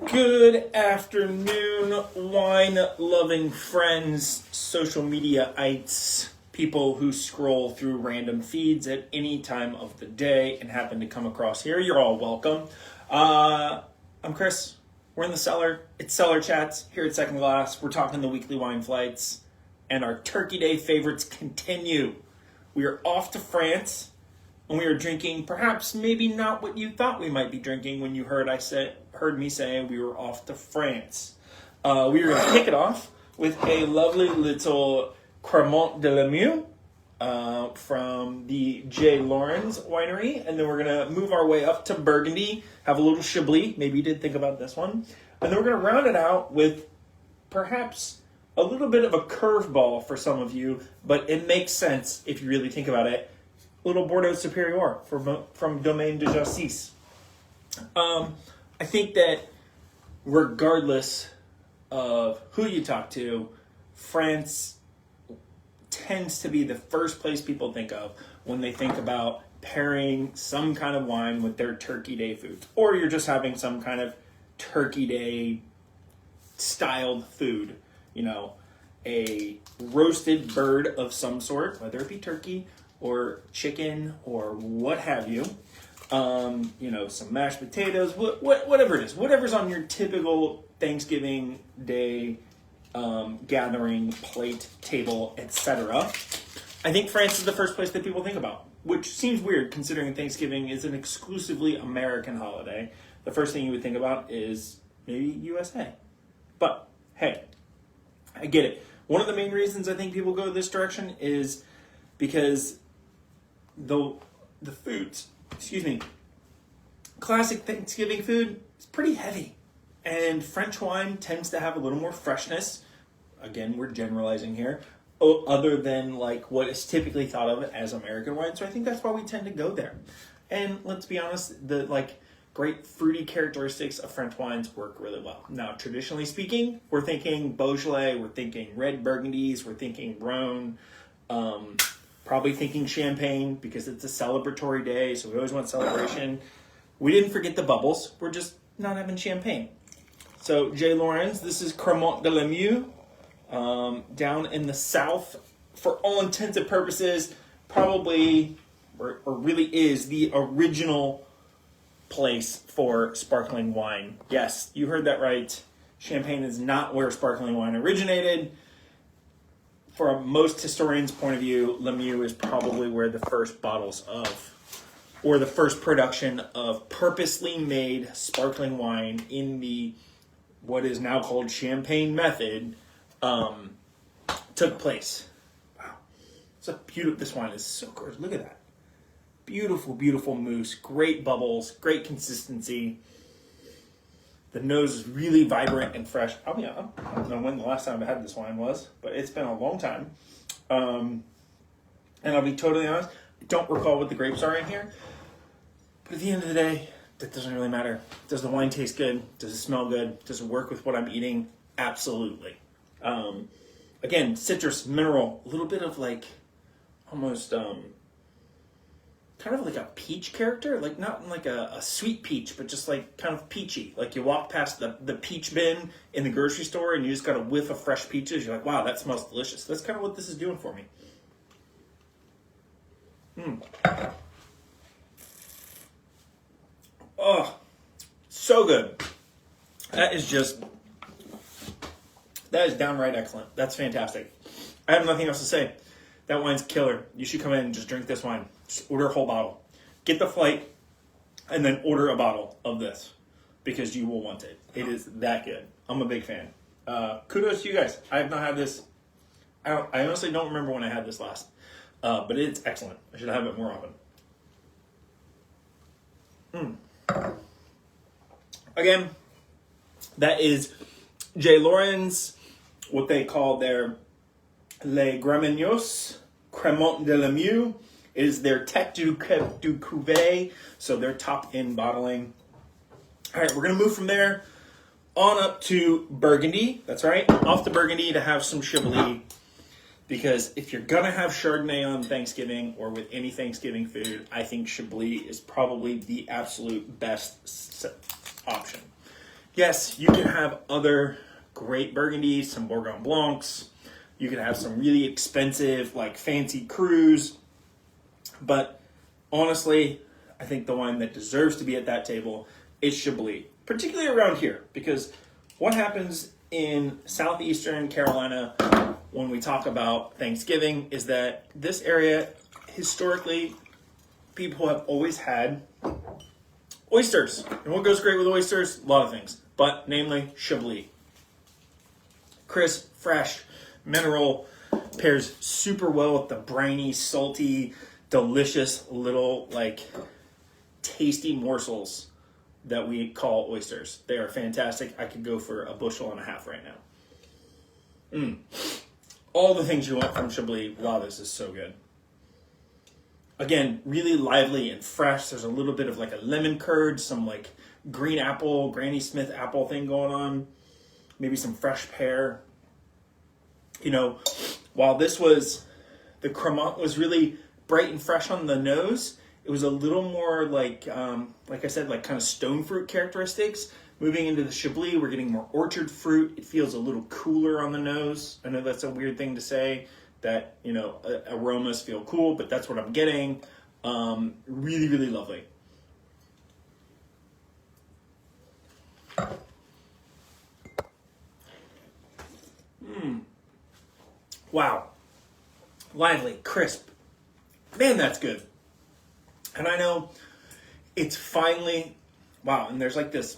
Good afternoon, wine-loving friends, social media-ites, people who scroll through random feeds at any time of the day and happen to come across here. You're all welcome. I'm Chris. We're in the cellar. It's Cellar Chats here at Second Glass. We're talking the weekly wine flights, and our Turkey Day favorites continue. We are off to France, and we are drinking perhaps maybe not what you thought we might be drinking when you heard me say we were off to France. We are going to kick it off with a lovely little Crémant de Limoux from the J. Lawrence winery, and then we're going to move our way up to Burgundy, have a little Chablis, maybe you did think about this one, and then we're going to round it out with perhaps a little bit of a curveball for some of you, but it makes sense if you really think about it. A little Bordeaux Supérieur from Domaine de Chablis. I think that regardless of who you talk to, France tends to be the first place people think of when they think about pairing some kind of wine with their Turkey Day food. Or you're just having some kind of Turkey Day styled food. You know, a roasted bird of some sort, whether it be turkey or chicken or what have you. Some mashed potatoes, whatever it is, whatever's on your typical Thanksgiving Day gathering, plate, table, etc. I think France is the first place that people think about, which seems weird considering Thanksgiving is an exclusively American holiday. The first thing you would think about is maybe USA. But hey, I get it. One of the main reasons I think people go this direction is because the foods, classic Thanksgiving food is pretty heavy. And French wine tends to have a little more freshness. Again, we're generalizing here. Other than like what is typically thought of as American wine. So I think that's why we tend to go there. And let's be honest, the great fruity characteristics of French wines work really well. Now, traditionally speaking, we're thinking Beaujolais, we're thinking red Burgundies, we're thinking Rhone, probably thinking Champagne because it's a celebratory day, so we always want celebration. We didn't forget the bubbles. We're just not having champagne. So, J. Lawrence, this is Crémant de Limoux, down in the south. For all intents and purposes, probably, or really is, the original place for sparkling wine. Yes, you heard that right. Champagne is not where sparkling wine originated. From most historians' point of view, Limoux is probably where the first or the first production of purposely made sparkling wine in the what is now called Champagne method took place. Wow, this wine is so gorgeous. Look at that. Beautiful, beautiful mousse, great bubbles, great consistency. The nose is really vibrant and fresh. I don't know when the last time I had this wine was, but it's been a long time. And I'll be totally honest, I don't recall what the grapes are in here. But at the end of the day, that doesn't really matter. Does the wine taste good? Does it smell good? Does it work with what I'm eating? Absolutely. Again, citrus, mineral, a little bit of almost kind of like a peach character, like not like a sweet peach, but just like kind of peachy. Like you walk past the peach bin in the grocery store and you just got a whiff of fresh peaches. You're like, wow, that smells delicious. That's kind of what this is doing for me. Oh, so good. That is downright excellent. That's fantastic. I have nothing else to say. That wine's killer. You should come in and just drink this wine. Just order a whole bottle. Get the flight and then order a bottle of this because you will want it. It is that good. I'm a big fan. Kudos to you guys. I have not had this. I honestly don't remember when I had this last. But it's excellent. I should have it more often. Again, that is J. Lawrence, what they call their Les Graimenous, Crémant de Limoux. It is their tête du cuvée, so their top-end bottling. All right, we're going to move from there on up to Burgundy. That's right, off to Burgundy to have some Chablis. Because if you're going to have Chardonnay on Thanksgiving or with any Thanksgiving food, I think Chablis is probably the absolute best option. Yes, you can have other great Burgundies, some Bourgogne Blancs. You can have some really expensive, like fancy crus. But honestly, I think the wine that deserves to be at that table is Chablis, particularly around here, because what happens in southeastern Carolina when we talk about Thanksgiving is that this area, historically, people have always had oysters. And what goes great with oysters? A lot of things, but namely Chablis. Crisp, fresh, mineral, pairs super well with the briny, salty, delicious little, like, tasty morsels that we call oysters. They are fantastic. I could go for a bushel and a half right now. All the things you want from Chablis. Wow, this is so good. Again, really lively and fresh. There's a little bit of like a lemon curd, some like green apple, Granny Smith apple thing going on. Maybe some fresh pear. You know, while this was, the Crémant was really bright and fresh on the nose, it was a little more like I said, like kind of stone fruit characteristics. Moving into the Chablis, we're getting more orchard fruit. It feels a little cooler on the nose. I know that's a weird thing to say, that, you know, aromas feel cool, but that's what I'm getting. Really, really lovely. Wow. Lively, crisp. Man, that's good. And I know it's finally, wow, and there's like this,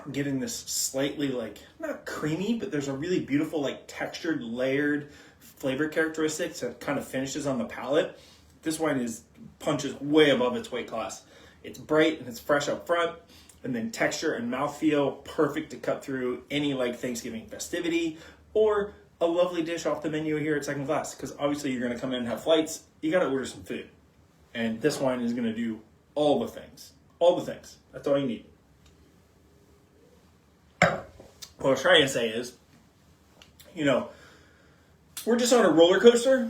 I'm getting this slightly like, not creamy, but there's a really beautiful like textured, layered flavor characteristics that kind of finishes on the palate. This wine punches way above its weight class. It's bright and it's fresh up front, and then texture and mouthfeel, perfect to cut through any like Thanksgiving festivity or a lovely dish off the menu here at Second Class, because obviously you're going to come in and have flights. You got to order some food. And this wine is going to do all the things. All the things. That's all you need. What I was trying to say is, you know, we're just on a roller coaster.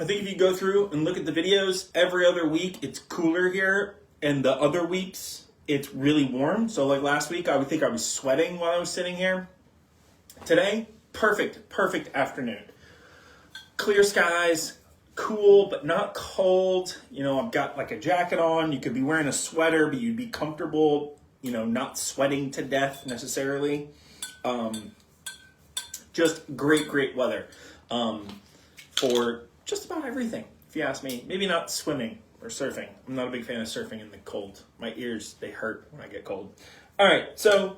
I think if you go through and look at the videos, every other week it's cooler here, and the other weeks it's really warm. So like last week, I would think I was sweating while I was sitting here. Today, perfect afternoon. Clear skies, cool but not cold. You know, I've got like a jacket on. You could be wearing a sweater, but you'd be comfortable, you know, not sweating to death necessarily. Just great weather for just about everything, if you ask me. Maybe not swimming or surfing. I'm not a big fan of surfing in the cold. My ears, they hurt when I get cold. All right, so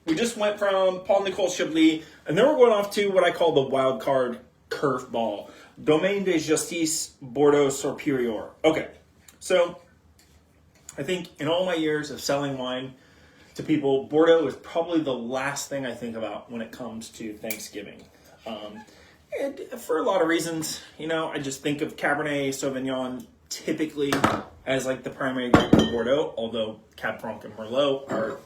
we just went from Paul Nicolle Chablis, and then we're going off to what I call the wild card curveball. Domaine de Justice Bordeaux Supérieur. Okay, so I think in all my years of selling wine to people, Bordeaux is probably the last thing I think about when it comes to Thanksgiving. And for a lot of reasons, you know, I just think of Cabernet Sauvignon typically as like the primary grape of Bordeaux, although Cab Franc and Merlot are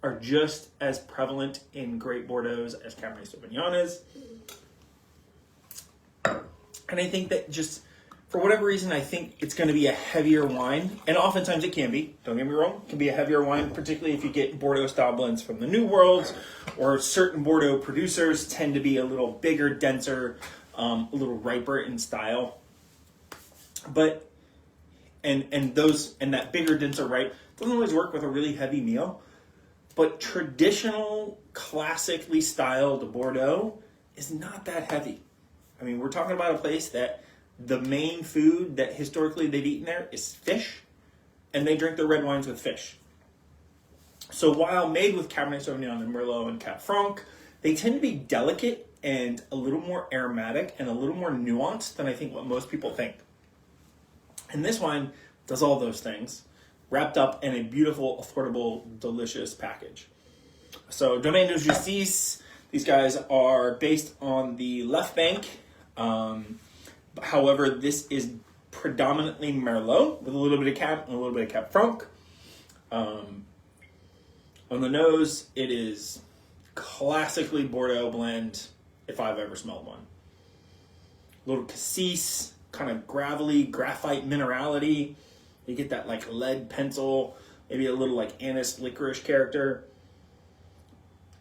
are just as prevalent in Great Bordeaux as Cabernet Sauvignon is. And I think that just, for whatever reason, I think it's going to be a heavier wine. And oftentimes it can be, don't get me wrong, it can be a heavier wine, particularly if you get Bordeaux-style blends from the New World, or certain Bordeaux producers tend to be a little bigger, denser, a little riper in style. But, and that bigger, denser, ripe doesn't always work with a really heavy meal. But traditional, classically styled Bordeaux is not that heavy. I mean, we're talking about a place that the main food that historically they've eaten there is fish, and they drink their red wines with fish. So while made with Cabernet Sauvignon and Merlot and Cab Franc, they tend to be delicate and a little more aromatic and a little more nuanced than I think what most people think. And this wine does all those things, wrapped up in a beautiful, affordable, delicious package. So Domaine de Justice, these guys are based on the left bank. However, this is predominantly Merlot with a little bit of Cab and a little bit of Cab Franc. On the nose, it is classically Bordeaux blend, if I've ever smelled one. A little cassis, kind of gravelly, graphite minerality. You get that like lead pencil maybe a little like anise licorice character.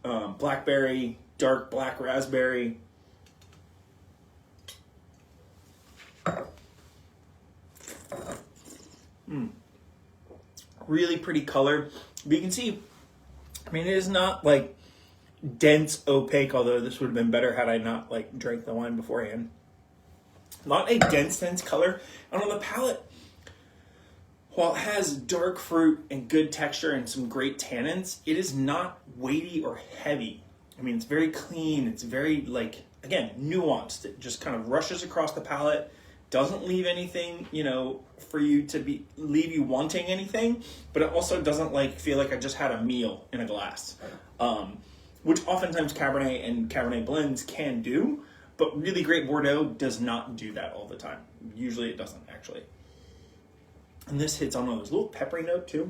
Blackberry, dark black raspberry. Really pretty color. But you can see, I mean, it is not like dense opaque, although this would have been better had I not like drank the wine beforehand. Not a dense color. And on the palate, while it has dark fruit and good texture and some great tannins, it is not weighty or heavy. I mean, it's very clean. It's very, like, again, nuanced. It just kind of rushes across the palate, doesn't leave anything, you know, for you to leave you wanting anything, but it also doesn't like feel like I just had a meal in a glass, which oftentimes Cabernet and Cabernet blends can do, but really great Bordeaux does not do that all the time. Usually it doesn't, actually. And this hits on one of those little peppery note too.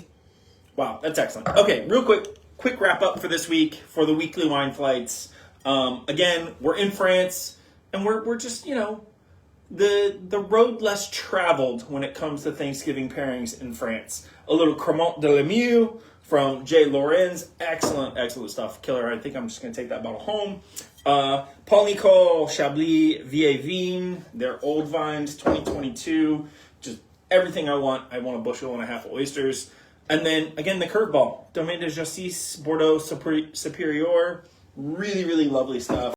Wow, that's excellent. Okay, real quick wrap up for this week for the weekly wine flights. Again, we're in France, and we're just, you know, the road less traveled when it comes to Thanksgiving pairings in France. A little Crémant de Limoux from J. Lorenz. Excellent stuff. Killer. I think I'm just going to take that bottle home. Paul Nicolle, Chablis, Vieilles, their old vines, 2022. Just everything I want. I want a bushel and a half of oysters. And then, again, the curveball. Domaine de Justice, Bordeaux Supérieur. Really lovely stuff.